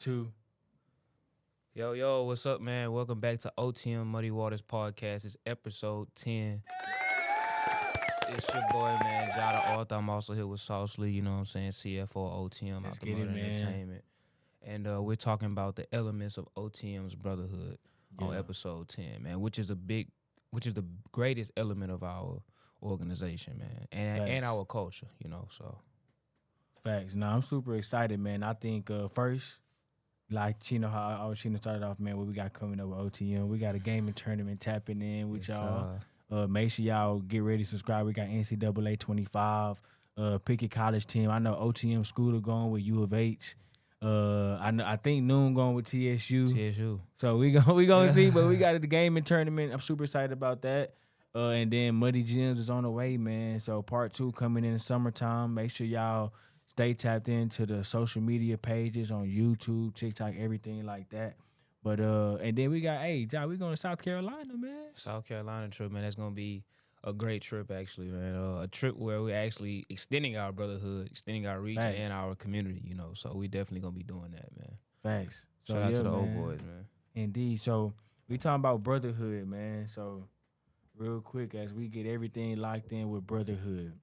2. Yo, what's up, man? Welcome back to OTM Muddy Waters Podcast. It's episode 10. It's your boy, man, Jada Arthur. I'm also here with Sauce Lee, you know what I'm saying? CFO OTM, Let's out the get it, Mud man. Entertainment. And we're talking about the elements of OTM's Brotherhood on Yeah. episode 10, man, which is the greatest element of our organization, man, and Facts. our culture, you know, so. Facts. Nah, I'm super excited, man. I think first, like Chino, how Chino started off, man, what we got coming up with OTM. We got a gaming tournament tapping in with Yes, y'all. Make sure y'all get ready to subscribe. We got NCAA 25. Pick your college team. I know OTM Scooter going with U of H. I think Noon going with TSU. So we gonna see, but we got the gaming tournament. I'm super excited about that. And then Muddy Gems is on the way, man. So part 2 coming in the summertime. Make sure y'all stay tapped into the social media pages on YouTube, TikTok, everything like that. But and then we got, John, we going to South Carolina, man. South Carolina trip, man. That's gonna be a great trip, actually, man. A trip where we're actually extending our brotherhood, extending our reach, Facts. and our community. You know, so we definitely gonna be doing that, man. Facts. Shout out to the old boys, man. Indeed. So we talking about brotherhood, man. So real quick, as we get everything locked in with brotherhood,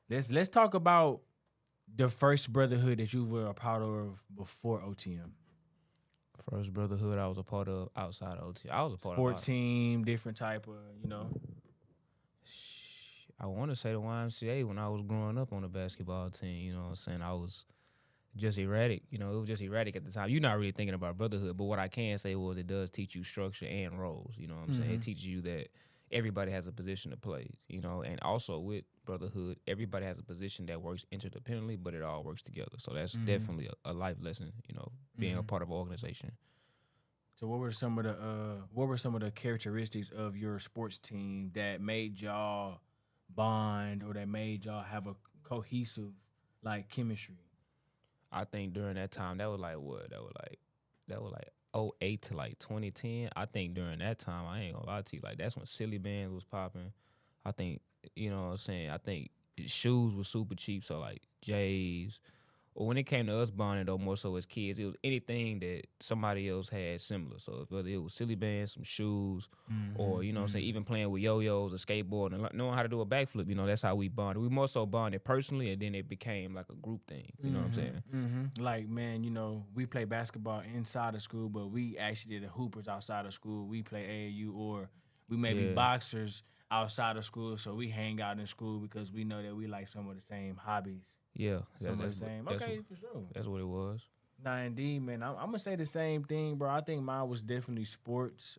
let's talk about the first brotherhood that you were a part of before OTM. First brotherhood I was a part of outside of OT. I was a part Sport of team, different type of, you know. I want to say the YMCA when I was growing up on the basketball team. You know what I'm saying? I was just erratic. You know, it was just erratic at the time. You're not really thinking about brotherhood, but what I can say was it does teach you structure and roles. You know what I'm saying? It teaches you that everybody has a position to play, you know, and also with brotherhood, everybody has a position that works interdependently, but it all works together. So that's definitely a life lesson, you know, being a part of an organization. So what were some of the characteristics of your sports team that made y'all bond or that made y'all have a cohesive like chemistry? I think during that time, that was like what? That was like 08 to like 2010. I think during that time, I ain't gonna lie to you, like that's when Silly Bands was popping. I think, you know what I'm saying, I think shoes was super cheap, so like J's. Or when it came to us bonding though, more so as kids, it was anything that somebody else had similar. So whether it was Silly Bands, some shoes, or, you know what I'm saying, even playing with yo-yos or skateboarding and knowing how to do a backflip, you know, that's how we bonded. We more so bonded personally, and then it became like a group thing. You know what I'm saying? Like, man, you know, we play basketball inside of school, but we actually did the hoopers outside of school. We play AAU, or we may be boxers outside of school, so we hang out in school because we know that we like some of the same hobbies. Yeah. Some of the same. Okay, for sure. That's what it was. Nah, indeed, man. I'm gonna say the same thing, bro. I think mine was definitely sports.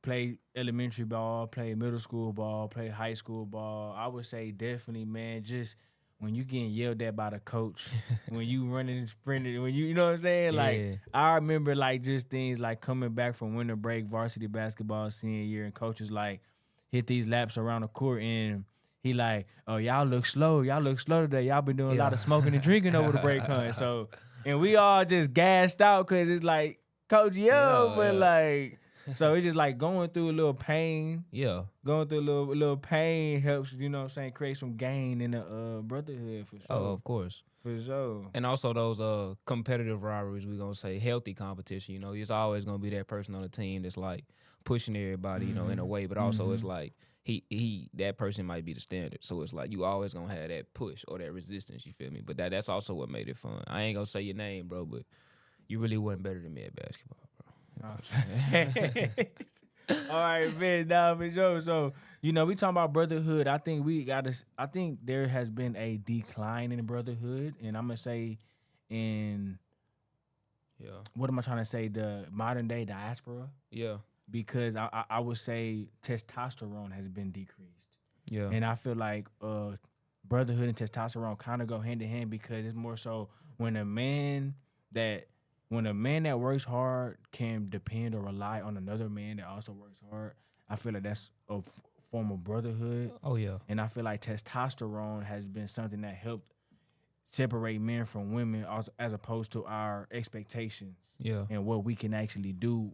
Play elementary ball, play middle school ball, play high school ball. I would say definitely, man. Just when you getting yelled at by the coach, when you running and sprinting, when you know what I'm saying. Like I remember, like just things like coming back from winter break, varsity basketball senior year, and coaches like hit these laps around the court and. He like, oh, y'all look slow. Y'all look slow today. Y'all been doing a lot of smoking and drinking over the break, huh? So, and we all just gassed out because it's like, Coach, but like, so it's just like going through a little pain. Yeah. Going through a little pain helps, you know what I'm saying, create some gain in the brotherhood for sure. Oh, of course. For sure. And also those competitive rivalries, we're going to say healthy competition. You know, it's always going to be that person on the team that's like pushing everybody, you know, in a way. But also it's like that person might be the standard. So it's like you always going to have that push or that resistance, you feel me? But that's also what made it fun. I ain't going to say your name, bro, but you really wasn't better than me at basketball, bro. You know what I'm saying? All right, man. Nah, for sure. So, you know, we talking about brotherhood. I think there has been a decline in brotherhood, and I'm gonna say, what am I trying to say? The modern day diaspora. Yeah. Because I would say testosterone has been decreased. Yeah. And I feel like brotherhood and testosterone kind of go hand in hand because it's more so when a man that works hard can depend or rely on another man that also works hard. I feel like that's a form of brotherhood. Oh, yeah. And I feel like testosterone has been something that helped separate men from women as opposed to our expectations. Yeah. And what we can actually do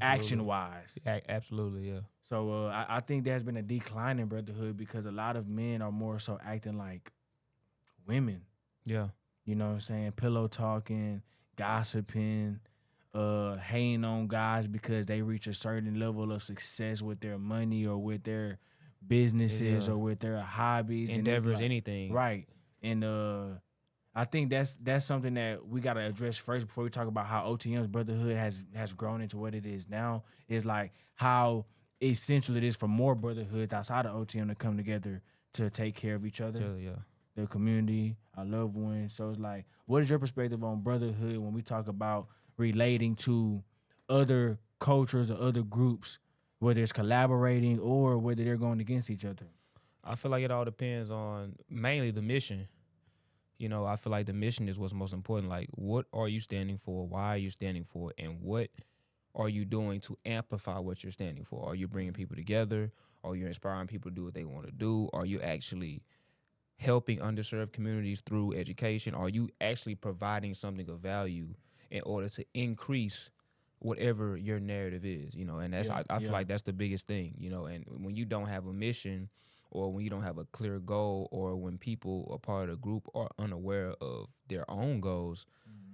action-wise. Absolutely, yeah. So I think there's been a decline in brotherhood because a lot of men are more so acting like women. Yeah. You know what I'm saying? Pillow talking, gossiping, hating on guys because they reach a certain level of success with their money or with their It's businesses or with their hobbies. And it's endeavors, like, anything. right. And I think that's something that we gotta address first before we talk about how OTM's brotherhood has grown into what it is now. Is like how essential it is for more brotherhoods outside of OTM to come together to take care of each other, Yeah. their community, our loved ones. So it's like, what is your perspective on brotherhood when we talk about relating to other cultures or other groups, whether it's collaborating or whether they're going against each other? I feel like it all depends on mainly the mission. You know, I feel like the mission is what's most important. Like, what are you standing for? Why are you standing for? And what are you doing to amplify what you're standing for? Are you bringing people together? Are you inspiring people to do what they want to do? Are you actually helping underserved communities through education? Are you actually providing something of value in order to increase whatever your narrative is? You know, and that's Yeah, I feel yeah, like that's the biggest thing. You know, and when you don't have a mission, or when you don't have a clear goal, or when people are part of the group are unaware of their own goals,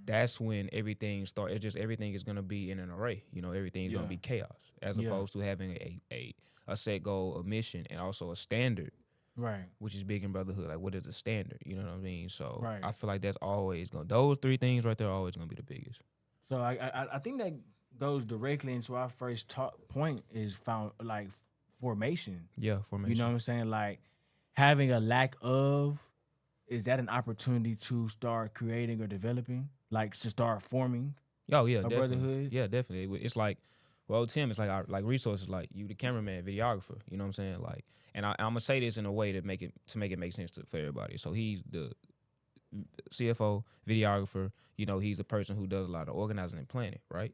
that's when everything start. It's just everything is gonna be in an array. You know, everything is gonna yeah, be chaos, as yeah. opposed to having a set goal, a mission, and also a standard, Right, which is big in brotherhood. Like, what is the standard? You know what I mean? So right. I feel like that's always going. Those three things right there are always gonna be the biggest. So I think that goes directly into our first talk point is found like formation. Yeah, You know what formation. I'm saying? Like having a lack of, is that an opportunity to start creating or developing? Like to start forming Oh yeah, a definitely. brotherhood? Yeah, definitely. It's like, well, Tim, it's like our like resources, like you, the cameraman, videographer. You know what I'm saying? Like, and I'm gonna say this in a way to make it make sense for everybody. So he's the CFO, videographer. You know, he's the person who does a lot of organizing and planning, right?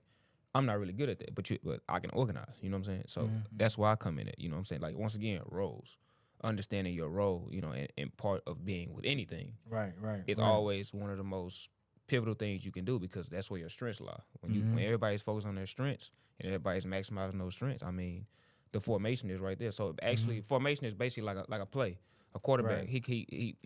I'm not really good at that, but I can organize. You know what I'm saying? So that's where I come in at. You know what I'm saying? Like, once again, roles, understanding your role. You know, and part of being with anything, Right, right, it's right. always one of the most pivotal things you can do, because that's where your strengths lie. Mm-hmm. When everybody's focused on their strengths and everybody's maximizing those strengths, I mean, the formation is right there. So actually, formation is basically like a play. A quarterback, Right.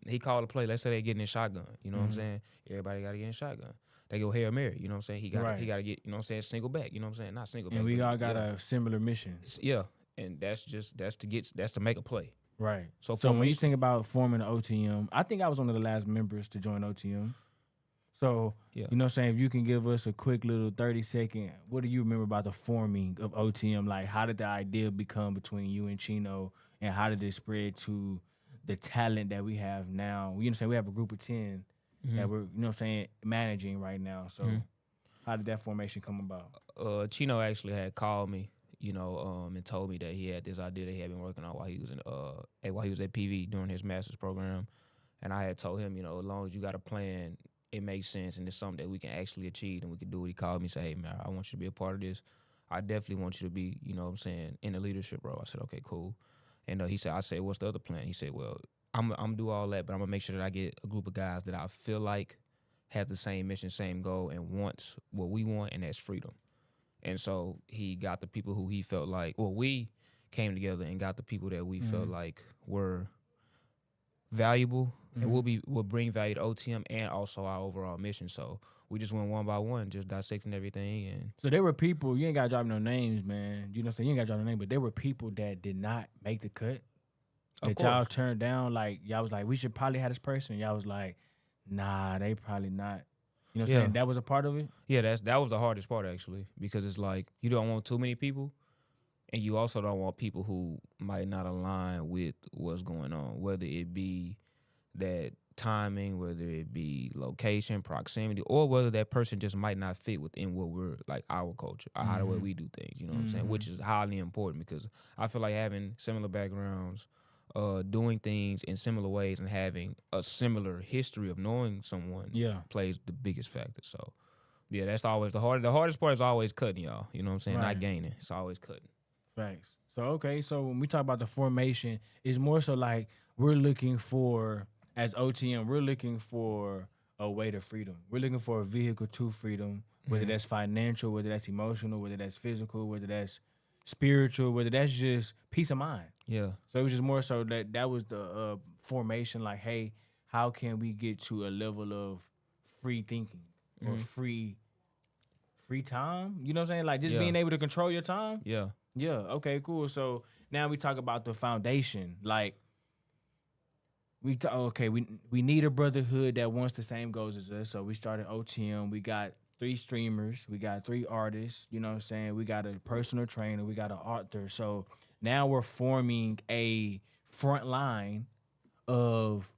he called a play. Let's say they getting in shotgun. You know what I'm Mm-hmm. saying? Everybody got to get in shotgun. They go Hail Mary. You know what I'm saying? He Right. got to get. You know what I'm saying? Single back. You know what I'm saying? Not single And back, we but all got yeah, a similar mission. yeah. And that's to make a play. Right. So So when you formation. think about forming an OTM, I think I was one of the last members to join OTM. So, Yeah. you know what I'm saying? If you can give us a quick little 30-second, what do you remember about the forming of OTM? Like, how did the idea become between you and Chino? And how did it spread to the talent that we have now? You know what I'm saying? We have a group of 10 that we're, you know what I'm saying, managing right now. So, how did that formation come about? Chino actually had called me, you know, and told me that he had this idea that he had been working on while he was while he was at PV during his master's program, and I had told him, you know, as long as you got a plan, it makes sense, and it's something that we can actually achieve and we can do it. He called me and said, "Hey man, I want you to be a part of this. I definitely want you to be, you know what I'm saying, in the leadership role." I said, "Okay, cool." And I said, "What's the other plan?" He said, "Well, I'm gonna do all that, but I'm gonna make sure that I get a group of guys that I feel like have the same mission, same goal, and wants what we want, and that's freedom." And so he got the people who he felt like, or we came together and got the people that we felt like were valuable and will bring value to OTM and also our overall mission. So we just went one by one, just dissecting everything. And So there were people, you ain't got to drop no names, man. You know what I'm saying? You ain't got to drop no name, but there were people that did not make the cut of that y'all course, turned down. Like, y'all was like, we should probably have this person. Y'all was like, nah, they probably not. You know what I'm yeah, saying? That was a part of it. yeah, that was the hardest part actually, because it's like you don't want too many people, and you also don't want people who might not align with what's going on, whether it be that timing, whether it be location, proximity, or whether that person just might not fit within what we're like our culture, or how the way we do things. You know what I'm saying? Which is highly important, because I feel like having similar backgrounds, doing things in similar ways, and having a similar history of knowing someone Yeah. plays the biggest factor. So yeah, that's always the hardest part is always cutting, y'all. You know what I'm saying? Right. Not gaining. It's always cutting. Facts. So okay, so when we talk about the formation, it's more so like we're looking for, as OTM, we're looking for a way to freedom. We're looking for a vehicle to freedom, whether that's financial, whether that's emotional, whether that's physical, whether that's spiritual, whether that's just peace of mind. Yeah. So it was just more so that was the formation. Like, hey, how can we get to a level of free thinking or Mhm. free time. You know what I'm saying? Like just Yeah. being able to control your time. Yeah. Yeah. Okay. Cool. So now we talk about the foundation. Like we need a brotherhood that wants the same goals as us. So we started OTM. We got 3 streamers. We got 3 artists. You know what I'm saying? We got a personal trainer. We got an author. So now we're forming a front line of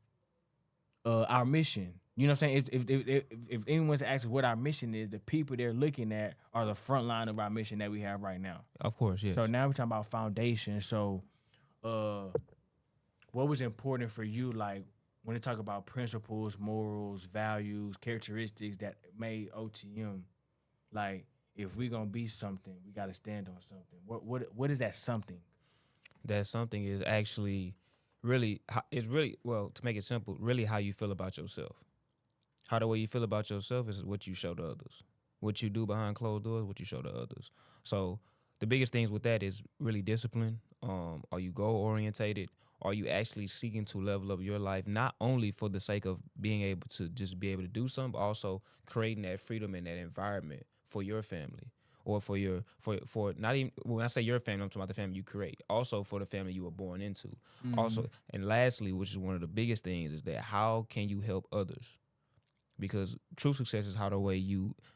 our mission. You know what I'm saying? If anyone's asking what our mission is, the people they're looking at are the front line of our mission that we have right now. Of course, yes. So now we're talking about foundation. So, what was important for you, like when they talk about principles, morals, values, characteristics that made OTM? Like, if we gonna be something, we gotta stand on something. What is that something? That something is actually really it's really, well, to make it simple, really how you feel about yourself. How the way you feel about yourself is what you show to others. What you do behind closed doors, what you show to others. So the biggest things with that is really discipline. Are you goal orientated? Are you actually seeking to level up your life, not only for the sake of being able to just be able to do something, but also creating that freedom and that environment for your family, or for your for not even, when I say your family, I'm talking about the family you create. Also for the family you were born into. Also, and lastly, which is one of the biggest things, is that how can you help others? Because true success is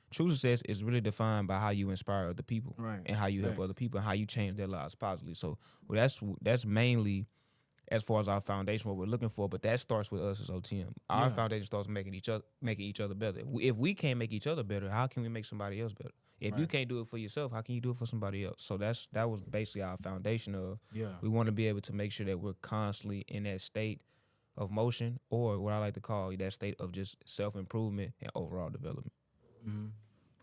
true success is really defined by how you inspire other people, Right. and how you help Facts. other people, and how you change their lives positively. So, well, that's mainly as far as our foundation, what we're looking for. But that starts with us as OTM. Our Yeah. foundation starts making each other better. If we can't make each other better, how can we make somebody else better? If you Right. can't do it for yourself, how can you do it for somebody else? So that was basically our foundation of, Yeah. we want to be able to make sure that we're constantly in that state of motion, or what I like to call that state of just self-improvement and overall development.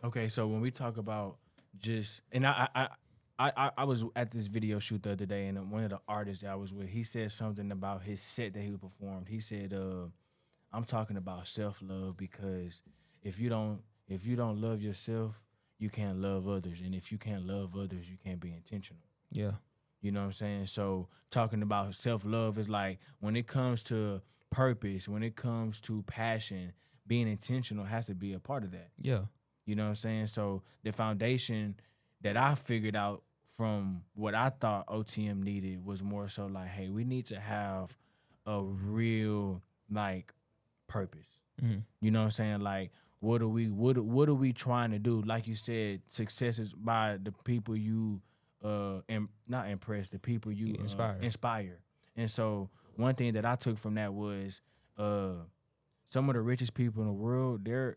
Okay, so when we talk about just, and I was at this video shoot the other day, and one of the artists that I was with, he said something about his set that he performed. He said, "I'm talking about self love, because if you don't love yourself, you can't love others, and if you can't love others, you can't be intentional." Yeah. You know what I'm saying? So talking about self love is like, when it comes to purpose, when it comes to passion, being intentional has to be a part of that. Yeah. You know what I'm saying? So the foundation that I figured out from what I thought OTM needed was more so like, hey, we need to have a real like purpose. Mhm. You know what I'm saying? Like, what are we trying to do? Like you said, success is by the people you not impress, the people you inspire. And so one thing that I took from that was some of the richest people in the world, they're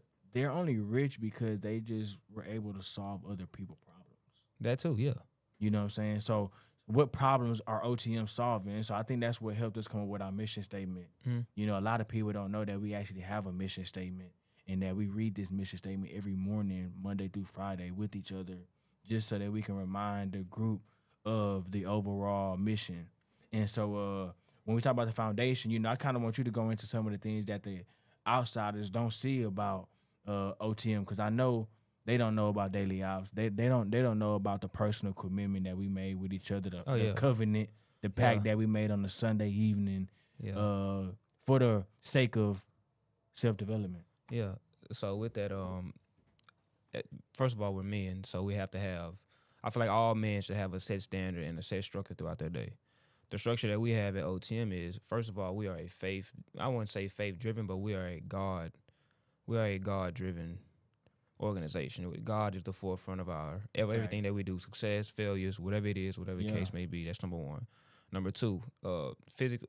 only rich because they just were able to solve other people's problems. That too. Yeah. You know what I'm saying? So what problems are OTM solving? So I think that's what helped us come up with our mission statement. You know, a lot of people don't know that we actually have a mission statement, and that we read this mission statement every morning, Monday through Friday, with each other, just so that we can remind the group of the overall mission. And so when we talk about the foundation, you know, I kind of want you to go into some of the things that the outsiders don't see about OTM, because I know they don't know about daily ops. They don't know about the personal commitment that we made with each other, the covenant, the pact that we made on the Sunday evening, for the sake of self development. Yeah. So with that, first of all, we're men, so we have to have. I feel like all men should have a set standard and a set structure throughout their day. The structure that we have at OTM is, first of all, we are a faith. I wouldn't say faith driven, but we are a God driven organization. God is the forefront of everything that we do. Success, failures, whatever it is, whatever the case may be. That's number one. Number two,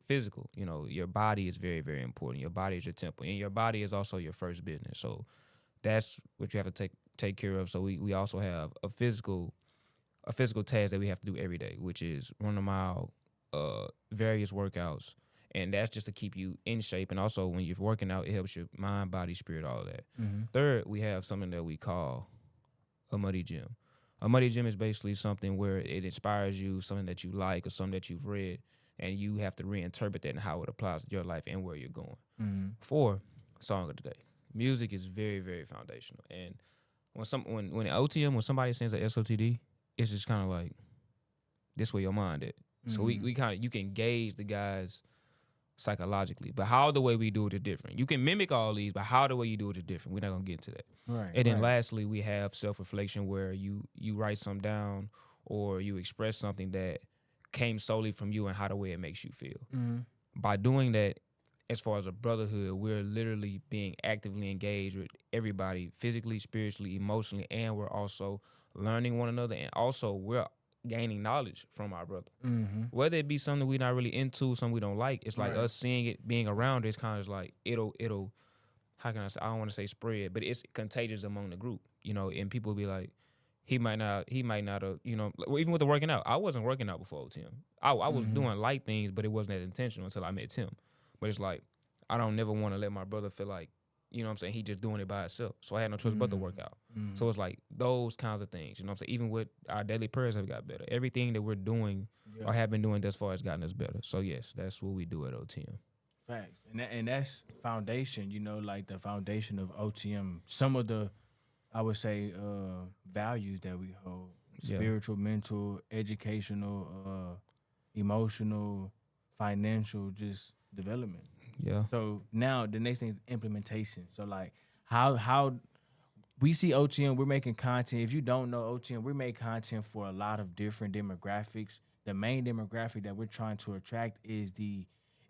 physical. You know, your body is very, very important. Your body is your temple, and your body is also your first business. So that's what you have to take care of. So we also have a physical task that we have to do every day, which is run a mile, various workouts, and that's just to keep you in shape. And also, when you're working out, it helps your mind, body, spirit, all of that. Third, we have something that we call a muddy gym. A muddy gym is basically something where it inspires you, something that you like or something that you've read, and you have to reinterpret that and how it applies to your life and where you're going. 4, song of the day. Music is very, very foundational. And when OTM, when somebody sends a SOTD, it's just kind of like, this where your mind at. So we kind of, you can gauge the guys psychologically. But how the way we do it is different. You can mimic all these, but how the way you do it is different. We're not gonna get into that. Right. And then right. lastly, we have self-reflection where you write something down or you express something that came solely from you and how the way it makes you feel. Mm-hmm. By doing that, as far as a brotherhood, we're literally being actively engaged with everybody physically, spiritually, emotionally, and we're also learning one another, and also we're gaining knowledge from our brother. Mm-hmm. Whether it be something we're not really into, something we don't like, it's like Right. us seeing it, being around it, it's kind of like it'll how can I say, I don't want to say spread, but it's contagious among the group, and people will be like, he might not have, even with the working out. I wasn't working out before OTM. I was Mm-hmm. doing light things, but it wasn't that intentional until I met Tim. But it's like, I don't never want to let my brother feel like, what I'm saying, he just doing it by himself. So I had no choice but to work out. Mm-hmm. So it's like those kinds of things, what I'm saying? Even with our daily prayers have got better. Everything that we're doing Yeah. or have been doing thus far has gotten us better. So yes, that's what we do at OTM. Facts. And that's foundation, like the foundation of OTM. Some of the, I would say, values that we hold: Yeah. spiritual, mental, educational, emotional, financial, just development. Yeah. So now the next thing is implementation. So like how we see OTM, we're making content. If you don't know OTM, we make content for a lot of different demographics. The main demographic that we're trying to attract is the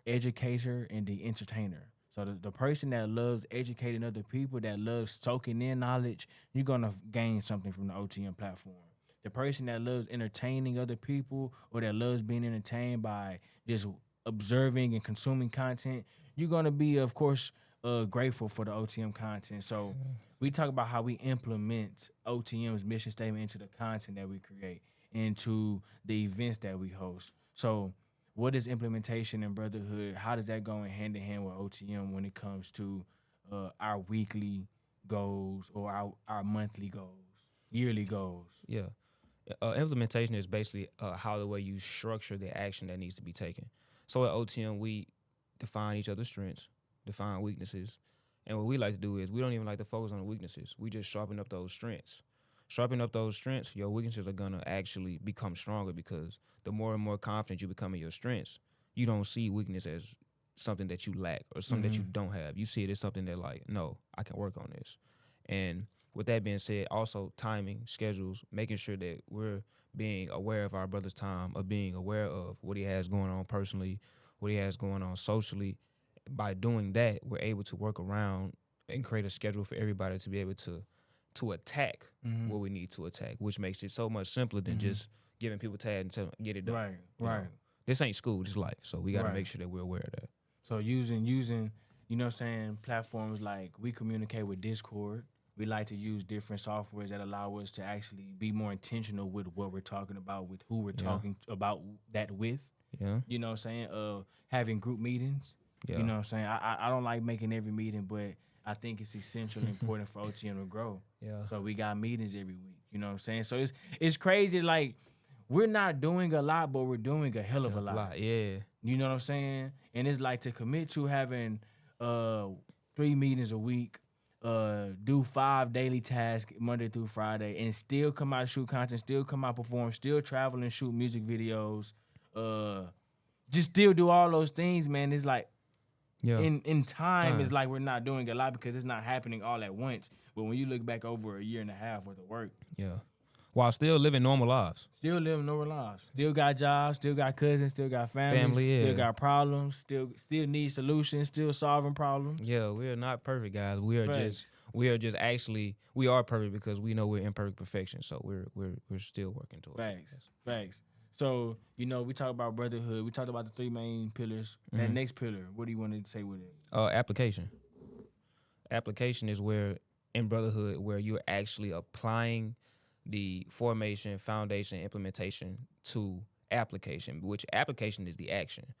educator and the entertainer. So the person that loves educating other people, that loves soaking in knowledge, you're gonna gain something from the OTM platform. The person that loves entertaining other people or that loves being entertained by just observing and consuming content, you're gonna be, of course, grateful for the OTM content. So we talk about how we implement OTM's mission statement into the content that we create, into the events that we host. So what is implementation and brotherhood? How does that go in hand with OTM when it comes to our weekly goals or our monthly goals, yearly goals? Yeah. Implementation is basically how the way you structure the action that needs to be taken. So at OTM, we define each other's strengths, define weaknesses, and what we like to do is we don't even like to focus on the weaknesses. We just sharpen up those strengths. Sharpen up those strengths, your weaknesses are gonna actually become stronger because the more and more confident you become in your strengths, you don't see weakness as something that you lack or something that you don't have. You see it as something that like, no, I can work on this. And with that being said, also timing, schedules, making sure that we're being aware of our brother's time, of being aware of what he has going on personally, what he has going on socially. By doing that, we're able to work around and create a schedule for everybody to be able to attack what we need to attack, which makes it so much simpler than just giving people tags and telling them, get it done. Right, You right. know? This ain't school, this life. So we got to Right. make sure that we're aware of that. So using, you know what I'm saying, platforms like we communicate with Discord. We like to use different softwares that allow us to actually be more intentional with what we're talking about, with who we're talking about that with. Yeah. You know what I'm saying? Having group meetings. Yeah. You know what I'm saying? I don't like making every meeting, but I think it's essential and important for OTM to grow. Yeah. So we got meetings every week. You know what I'm saying? So it's crazy. Like, we're not doing a lot, but we're doing a hell of a lot. Yeah. You know what I'm saying? And it's like to commit to having 3 meetings a week, do 5 daily tasks Monday through Friday, and still come out and shoot content, still come out perform, still travel and shoot music videos, just still do all those things, man. It's like Yeah. in time, Right. it's like we're not doing a lot because it's not happening all at once. But when you look back over a year and a half worth of work, Yeah. While still living normal lives. still living normal lives, still got jobs, still got cousins, still got families, Family, still yeah. got problems, still need solutions, still solving problems. Yeah, we are not perfect, guys. We are Facts. just actually we are perfect because we know we're imperfect perfection. So we're still working towards it. Facts. So, we talk about brotherhood. We talked about the 3 main pillars. That next pillar, what do you want to say with it? Application. Application is where in brotherhood where you're actually applying the formation, foundation, implementation to application, which application is the action.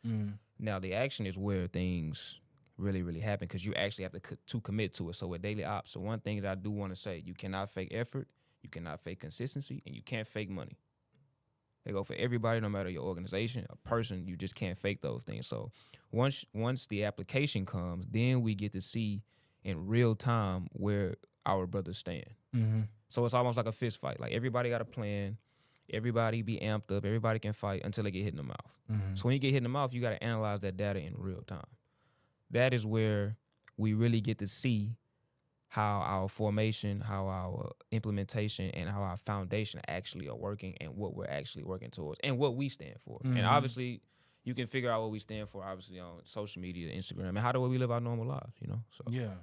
Now the action is where things really, really happen because you actually have to commit to it. So with daily ops, so one thing that I do want to say, you cannot fake effort, you cannot fake consistency, and you can't fake money. They go for everybody, no matter your organization, a person. You just can't fake those things. So once the application comes, then we get to see in real time where our brothers stand. So it's almost like a fist fight. Like everybody got a plan, Everybody be amped up. Everybody can fight until they get hit in the mouth. Mm-hmm. So when you get hit in the mouth, you got to analyze that data in real time. That is where we really get to see how our formation, how our implementation, and how our foundation actually are working and what we're actually working towards and what we stand for. Mm-hmm. And obviously, you can figure out what we stand for, obviously, on social media, Instagram, and how do we live our normal lives, you know? So Yeah.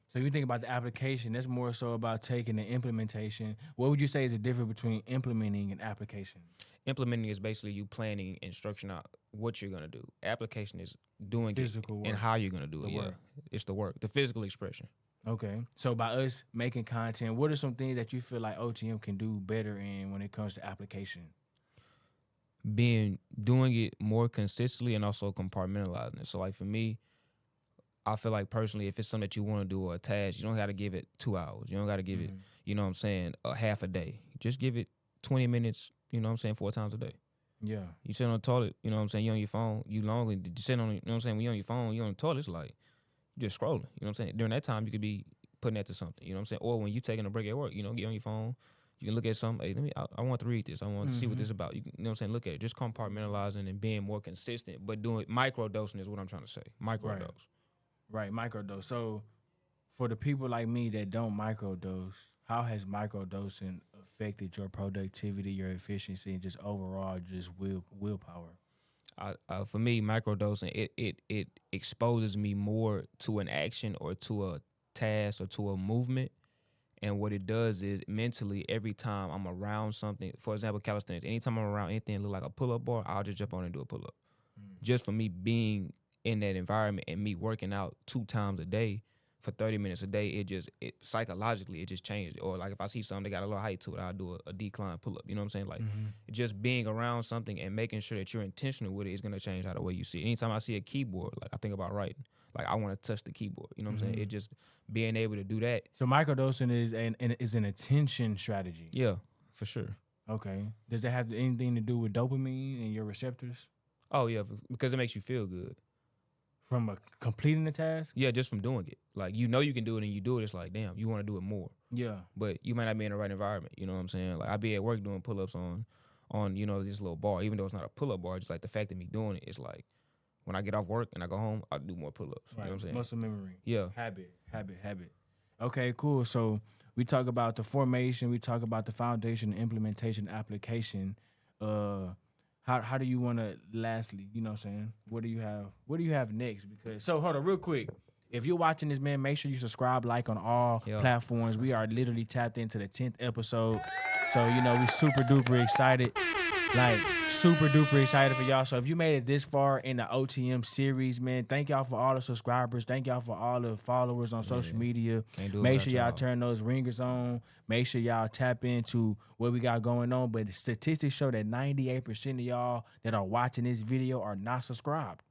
So you think about the application, that's more so about taking the implementation. What would you say is the difference between implementing and application? implementing is basically you planning and structuring out what you're gonna do. Application is doing Physical it work. and how you're gonna do it. The Yeah, work. it's the work, the physical expression. Okay. So by us making content, what are some things that you feel like OTM can do better in when it comes to application? Doing it more consistently and also compartmentalizing it. So like for me, I feel like personally, if it's something that you want to do or a task, you don't got to give it 2 hours. You don't got to give it, you know what I'm saying, a half a day. Just give it 20 minutes, you know what I'm saying, 4 times a day. Yeah. You sit on the toilet, you know what I'm saying, you on your phone, you longer, you sit on, you know what I'm saying, when you on your phone, you on the toilet, it's like, you just scrolling, you know what I'm saying. During that time, you could be putting that to something, you know what I'm saying. Or when you taking a break at work, you know, get on your phone, you can look at something, hey, I want to read this, I want to see what this is about. You know what I'm saying, look at it, just compartmentalizing and being more consistent, but doing micro-dosing is what I'm trying to say, micro-dose. Right, microdose. So for the people like me that don't microdose, how has microdosing affected your productivity, your efficiency, and just overall just willpower? For me, microdosing it exposes me more to an action or to a task or to a movement, and what it does is mentally every time I'm around something, for example, calisthenics. Anytime I'm around anything that look like a pull-up bar, I'll just jump on and do a pull-up. Just for me being in that environment and me working out 2 times a day for 30 minutes a day, it psychologically it just changed. Or like if I see something that got a little height to it, I'll do a decline pull up. You know what I'm saying? Like just being around something and making sure that you're intentional with it is gonna change how the way you see it. Anytime I see a keyboard, like I think about writing, like I want to touch the keyboard. You know what I'm saying? It just being able to do that. So microdosing is an attention strategy. Yeah, for sure. Okay. Does that have anything to do with dopamine and your receptors Oh yeah, because it makes you feel good. from completing the task? Yeah, just from doing it. Like you know you can do it and you do it, it's like damn, you want to do it more. Yeah. But you might not be in the right environment. You know what I'm saying? Like I be at work doing pull ups on you know this little bar, even though it's not a pull up bar. Just like the fact of me doing it is like when I get off work and I go home, I do more pull ups. Right. You know what I'm saying? Muscle memory. Yeah. Habit. Okay, cool. So we talk about the formation, we talk about the foundation, the implementation, application. How do you want to lastly, you know what I'm saying? What do you have next? Because so hold on real quick. If you're watching this, man, make sure you subscribe, like on all platforms. We are literally tapped into the 10th episode. So, you know, we super duper excited. Like, super duper excited for y'all. So if you made it this far in the OTM series, man, thank y'all for all the subscribers. Thank y'all for all the followers on social media. Make sure y'all turn those ringers on. Make sure y'all tap into what we got going on. But the statistics show that 98% of y'all that are watching this video are not subscribed.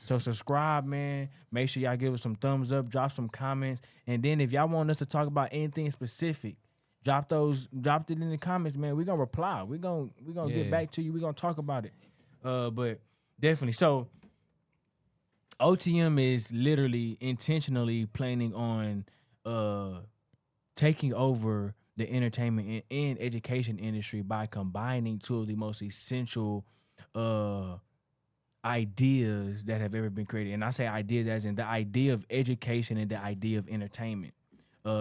So subscribe, man. Make sure y'all give us some thumbs up, drop some comments. And then if y'all want us to talk about anything specific, drop it in the comments, man. We're gonna reply. We're gonna get back to you. We're gonna talk about it. But definitely. So OTM is literally intentionally planning on taking over the entertainment and education industry by combining two of the most essential ideas that have ever been created. And I say ideas as in the idea of education and the idea of entertainment.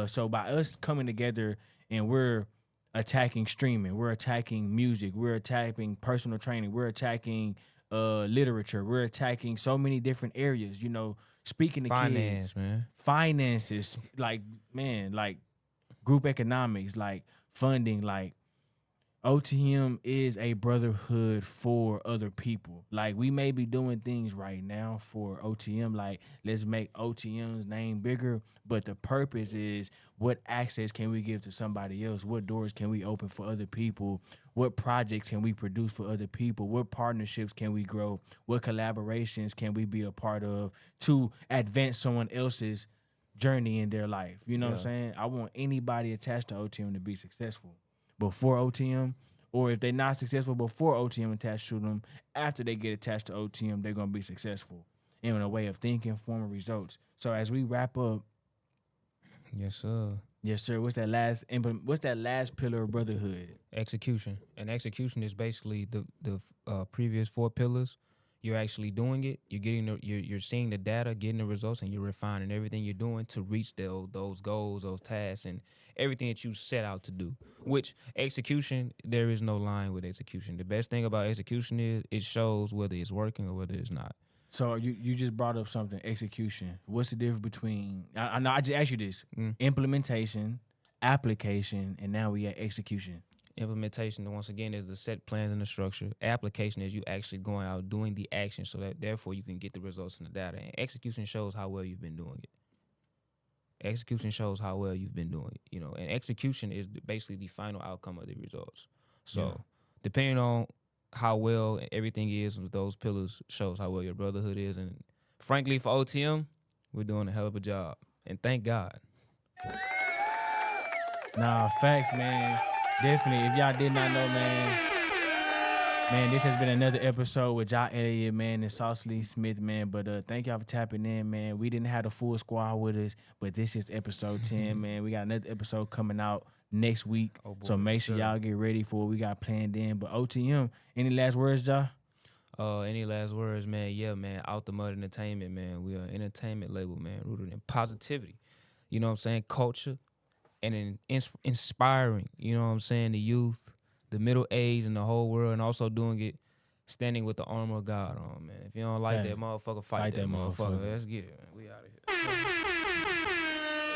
So by us coming together and we're attacking streaming, we're attacking music, we're attacking personal training, we're attacking literature, we're attacking so many different areas, you know, speaking to kids. Finances, like group economics, like funding, like OTM is a brotherhood for other people. Like we may be doing things right now for OTM, like let's make OTM's name bigger, but the purpose is what access can we give to somebody else? What doors can we open for other people? What projects can we produce for other people? What partnerships can we grow? What collaborations can we be a part of to advance someone else's journey in their life? You know what I'm saying? I want anybody attached to OTM to be successful before OTM, or if they're not successful before OTM attached to them, after they get attached to OTM, they're going to be successful in a way of thinking, form, and results. So as we wrap up Yes, sir. Yes, sir. What's that last pillar of brotherhood? Execution. And execution is basically the previous four pillars. You're actually doing it. You're getting you're seeing the data, getting the results, and you're refining everything you're doing to reach those goals, those tasks, and everything that you set out to do. Which execution, there is no line with execution. The best thing about execution is it shows whether it's working or whether it's not. So you just brought up something, execution. What's the difference between I know I just asked you this. Mm. Implementation, application, and now we at execution. Implementation, once again, is the set plans and the structure. Application is you actually going out doing the action, so that therefore you can get the results and the data. And execution shows how well you've been doing it. Execution shows how well you've been doing it, and execution is basically the final outcome of the results. So depending on how well everything is with those pillars shows how well your brotherhood is. And frankly, for OTM, we're doing a hell of a job. And thank God. Nah, facts, man. Definitely. If y'all did not know, man, this has been another episode with Ja Elliott, man, and Sauce Lee Smith, man. But thank y'all for tapping in, man. We didn't have the full squad with us, but this is episode 10, man. We got another episode coming out next week. Oh, boy, so make sure y'all get ready for what we got planned in. But OTM, any last words, Ja? Any last words, man? Yeah, man. Out the Mud Entertainment, man. We are an entertainment label, man, rooted in positivity. You know what I'm saying? Culture. And inspiring, you know what I'm saying, the youth, the middle age, and the whole world, and also doing it standing with the armor of God on, man. If you don't like that motherfucker, fight that motherfucker. Let's get it, man. We out of here.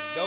Let's go,